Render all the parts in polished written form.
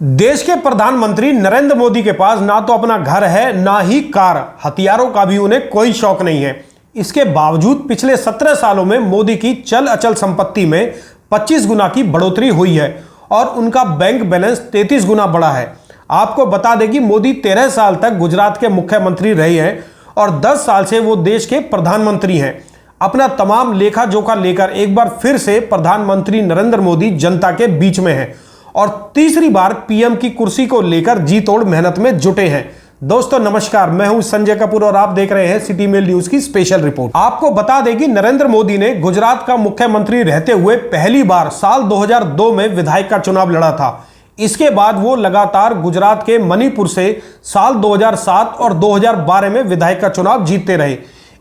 देश के प्रधानमंत्री नरेंद्र मोदी के पास ना तो अपना घर है ना ही कार, हथियारों का भी उन्हें कोई शौक नहीं है। इसके बावजूद पिछले 17 सालों में मोदी की चल अचल संपत्ति में 25 गुना की बढ़ोतरी हुई है और उनका बैंक बैलेंस 33 गुना बढ़ा है। आपको बता दें कि मोदी 13 साल तक गुजरात के मुख्यमंत्री रहे हैं और 10 साल से वो देश के प्रधानमंत्री हैं। अपना तमाम लेखा जोखा लेकर एक बार फिर से प्रधानमंत्री नरेंद्र मोदी जनता के बीच में हैं और तीसरी बार पीएम की कुर्सी को लेकर जी तोड़ मेहनत में जुटे हैं। दोस्तों नमस्कार, मैं हूं संजय कपूर और आप देख रहे हैं सिटी मेल न्यूज की स्पेशल रिपोर्ट। आपको बता दें कि नरेंद्र मोदी ने गुजरात का मुख्यमंत्री रहते हुए पहली बार साल 2002 में विधायक का चुनाव लड़ा था। इसके बाद वो लगातार गुजरात के मणिपुर से साल 2007 और 2012 में विधायक का चुनाव जीतते रहे।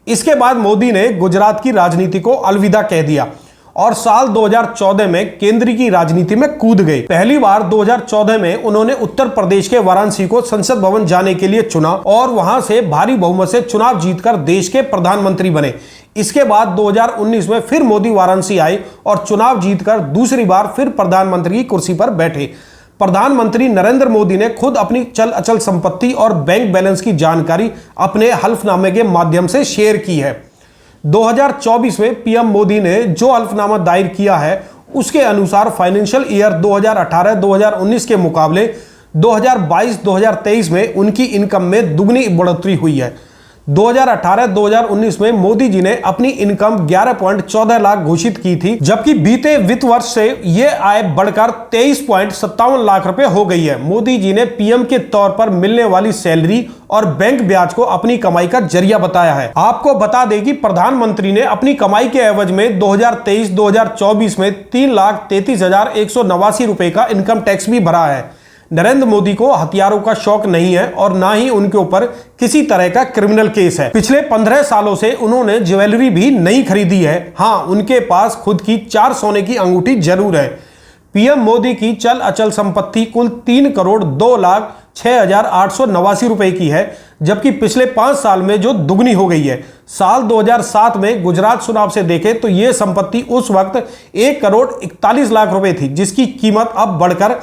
इसके बाद मोदी ने गुजरात की राजनीति को अलविदा कह दिया और साल 2014 में केंद्र की राजनीति में कूद गए। पहली बार 2014 में उन्होंने उत्तर प्रदेश के वाराणसी को संसद भवन जाने के लिए चुना और वहां से भारी बहुमत से चुनाव जीतकर देश के प्रधानमंत्री बने। इसके बाद 2019 में फिर मोदी वाराणसी आए और चुनाव जीतकर दूसरी बार फिर प्रधानमंत्री की कुर्सी पर बैठे। प्रधानमंत्री नरेंद्र मोदी ने खुद अपनी चल अचल संपत्ति और बैंक बैलेंस की जानकारी अपने हल्फनामे के माध्यम से शेयर की है। 2024 में पीएम मोदी ने जो हल्फनामा दायर किया है उसके अनुसार फाइनेंशियल ईयर 2018-2019 के मुकाबले 2022-2023 में उनकी इनकम में दुगनी बढ़ोतरी हुई है। 2018-2019 में मोदी जी ने अपनी इनकम 11.14 लाख घोषित की थी, जबकि बीते वित्त वर्ष से ये आय बढ़कर 23.57 लाख रुपए हो गई है। मोदी जी ने पीएम के तौर पर मिलने वाली सैलरी और बैंक ब्याज को अपनी कमाई का जरिया बताया है। आपको बता दें कि प्रधानमंत्री ने अपनी कमाई के एवज में 2023-2024 में 3,33,189 रुपए का इनकम टैक्स भी भरा है। नरेंद्र मोदी को हथियारों का शौक नहीं है और ना ही उनके ऊपर किसी तरह का क्रिमिनल केस है। पिछले 15 सालों से उन्होंने ज्वेलरी भी नहीं खरीदी है। हाँ, उनके पास खुद की 4 सोने की अंगूठी जरूर है। पीएम मोदी की चल अचल संपत्ति कुल 3,02,06,889 रुपए की है, जबकि पिछले 5 साल में जो दुगनी हो गई है। साल 2007 में गुजरात चुनाव से देखें तो यह संपत्ति उस वक्त 1,41 लाख रुपए थी, जिसकी कीमत अब बढ़कर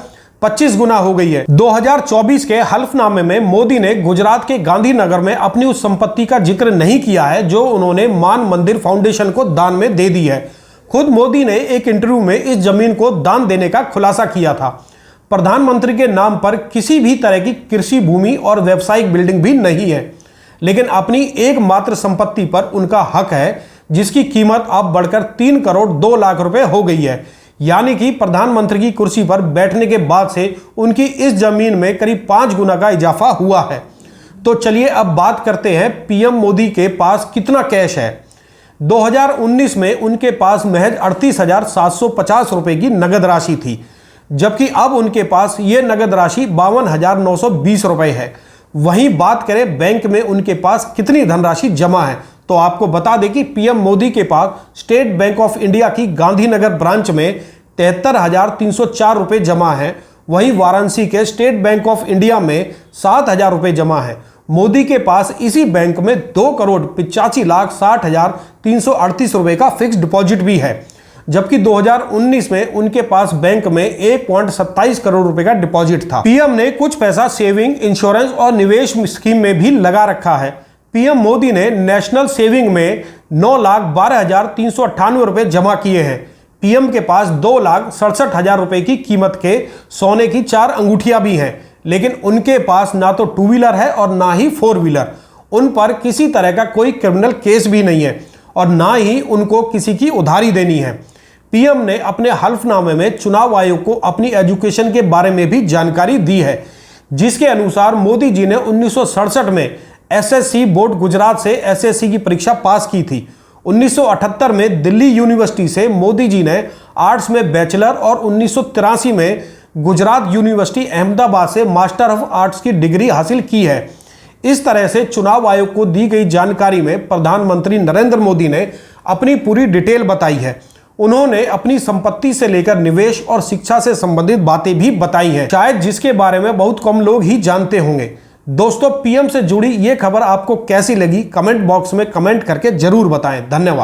25 गुना हो गई है। 2024 के हल्फनामे में मोदी ने गुजरात के गांधीनगर में अपनी उस संपत्ति का जिक्र नहीं किया है जो उन्होंने मान मंदिर फाउंडेशन को दान में दे दी है। खुद मोदी ने एक इंटरव्यू में इस जमीन को दान देने का खुलासा किया था। प्रधानमंत्री के नाम पर किसी भी तरह की कृषि भूमि और व्यावसायिक बिल्डिंग भी नहीं है, लेकिन अपनी एकमात्र संपत्ति पर उनका हक है, जिसकी कीमत अब बढ़कर 3,02,00,000 रुपए हो गई है। यानी कि प्रधानमंत्री की कुर्सी पर बैठने के बाद से उनकी इस जमीन में करीब 5 गुना का इजाफा हुआ है। तो चलिए अब बात करते हैं पीएम मोदी के पास कितना कैश है। 2019 में उनके पास महज 38,750 रुपए की नगद राशि थी, जबकि अब उनके पास ये नगद राशि 52,920 रुपए है। वहीं बात करें बैंक में उनके पास कितनी धनराशि जमा है, तो आपको बता दें कि पीएम मोदी के पास स्टेट बैंक ऑफ इंडिया की गांधीनगर ब्रांच में 73,304 रुपए जमा है। वहीं वाराणसी के स्टेट बैंक ऑफ इंडिया में 7,000 रुपए जमा है। मोदी के पास इसी बैंक में 2,85,60,338 रुपए का फिक्स डिपॉजिट भी है, जबकि 2019 में उनके पास बैंक में 1.27 करोड़ रुपए का डिपॉजिट था। पीएम ने कुछ पैसा सेविंग, इंश्योरेंस और निवेश स्कीम में भी लगा रखा है। पीएम मोदी ने नेशनल सेविंग में 9,12,398 रुपए जमा किए हैं। पीएम के पास 2,67,000 रुपए की कीमत के सोने की 4 अंगूठियां भी हैं, लेकिन उनके पास ना तो 2 व्हीलर है और ना ही 4 व्हीलर। उन पर किसी तरह का कोई क्रिमिनल केस भी नहीं है और ना ही उनको किसी की उधारी देनी है। पीएम ने अपने हल्फनामे में चुनाव आयोग को अपनी एजुकेशन के बारे में भी जानकारी दी है, जिसके अनुसार मोदी जी ने 1967 में एसएससी बोर्ड गुजरात से एसएससी की परीक्षा पास की थी। 1978 में दिल्ली यूनिवर्सिटी से मोदी जी ने आर्ट्स में बैचलर और 1983 में गुजरात यूनिवर्सिटी अहमदाबाद से मास्टर ऑफ आर्ट्स की डिग्री हासिल की है। इस तरह से चुनाव आयोग को दी गई जानकारी में प्रधानमंत्री नरेंद्र मोदी ने अपनी पूरी डिटेल बताई है। उन्होंने अपनी संपत्ति से लेकर निवेश और शिक्षा से संबंधित बातें भी बताई हैं, शायद जिसके बारे में बहुत कम लोग ही जानते होंगे। दोस्तों, पीएम से जुड़ी ये खबर आपको कैसी लगी, कमेंट बॉक्स में कमेंट करके जरूर बताएं। धन्यवाद।